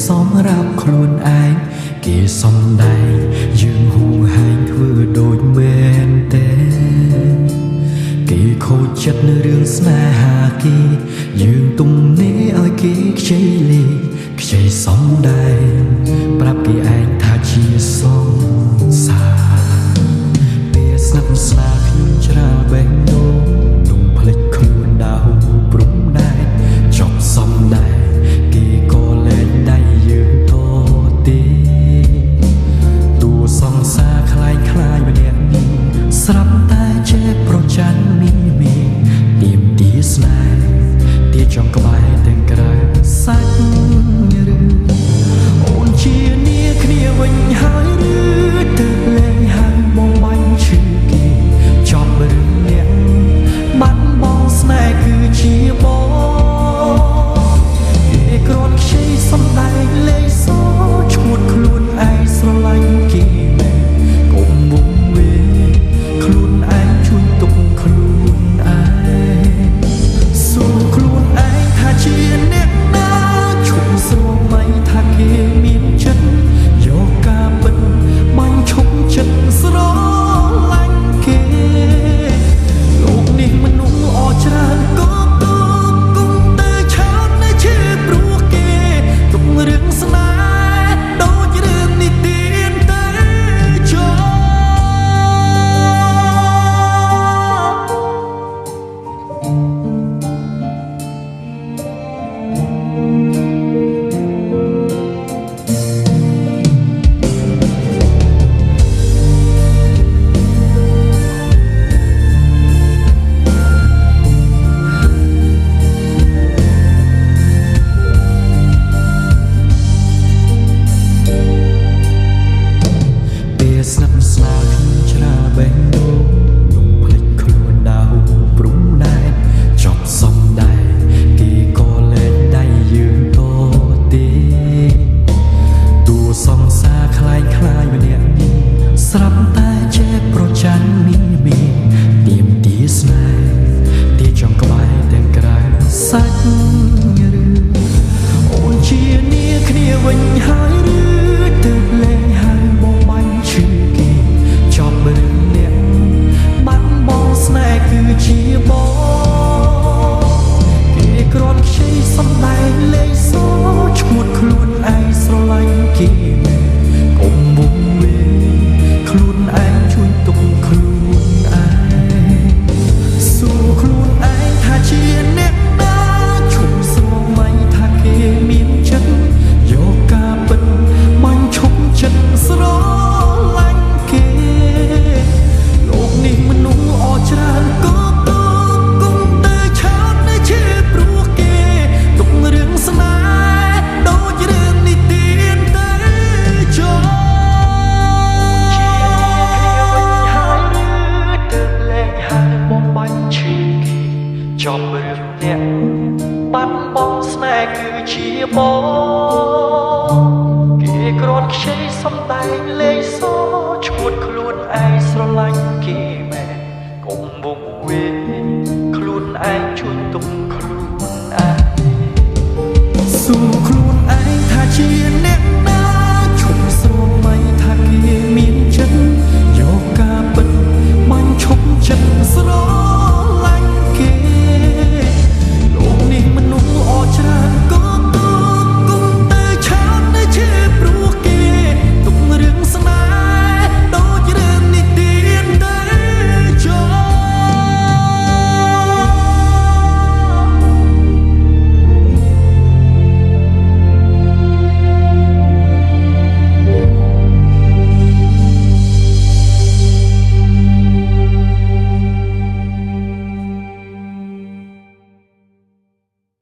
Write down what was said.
សម្រាប់ខ្លួនឯងគេសំដែងយើងហួងហែងធ្វើដូចមែនទេគេខូចចិត្តនៅរឿងស្នេហាគេយើងទំនេរឲ្យគេខ្ចីលេខខ្ចីសំដែងប្រាប់គេឯងថាជាសង្សារពេលស្និទ្ធស្នាលខ្ញុំច្រាលបេះដូងដុំភ្លេចខ្លួនដើរព្រំដែនចប់សំដែងគេក៏លែងដៃយើងតទេតួសង្សារคล้ายคล้ายម្នាក់នេះស្រាប់តែចេះប្រច័ណ្ឌមីមីទៀមទាស្នេហ៍ទាចង់ក្បែរទាំងក្រៅសាច់ឬអូនជានាគ្នាវិញហើយឬទៅលែងហើយបងបាញ់ឈឺគេចប់រឿងអ្នកបាត់បងស្នេហ៍គឺជាបងគេគ្រាន់ខ្ចីសំដែងលេខសឈួតខ្លួនឯងស្រឡាញ់គេមែនកុំវងវេខ្លួនឯងជួយទុកខ្លួនឯងសួរខ្លួនឯងថាជាអ្នកណាឈប់ស្រមៃថាគេមានចិត្តយកការពិតបាញ់ឈប់ចិត្តស្រឡាញ់គេលោកនេះមនុស្សល្អច្រើនក៏គង់តែឆោតនៅឈឺព្រោះគេទុករឿងស្នេហ៍ដូចរឿងនិទានតែចោស្និទ្ធស្នាលខ្ញុំច្រាលបេះដូងដុំភ្លេចខ្លួនដើរព្រំដែនចប់សំដែងគេក៏លែងដៃយើងតទេតួសង្សារคล้ายคล้ายម្នាក់នេះស្រាប់តែចេះប្រច័ណ្ឌមីមីទៀមទាស្នេហ៍ទាចង់ក្បែរទាំងក្រៅសាច់ឬអូនជានាគ្នាវិញហើយឬទៅលែងហើយបងបាញ់ឈឺគេចប់រឿងអ្នកបាត់បងស្នេហ៍គឺជាបងគេគ្រាន់ខ្ចីសំដែងលេខសឈួតខ្លួនឯងស្រឡាញ់គេមែនកុំវងវេខ្លួនឯងជួយទុកខ្លួនឯងសួរខ្លួនឯងថាជាអ្នកណាឈប់ស្រមៃថាគេមានចិត្តយកការពិតបាញ់ឈប់ចិត្តស្រឡាញ់គេលោកនេះមនុស្សល្អច្រើនក៏គង់តែឆោតនៅឈឺព្រោះគេទុករឿងស្នេហ៍ដូចរឿងនិទានតែចោជាគ្នាវិញហើយឬទៅលែងហើយបងបាញ់ឈឺគេចប់រឿងអ្នកបាត់បងស្នេហ៍គឺជាបងគេគ្រាន់ខ្ចីសំដែងលេខស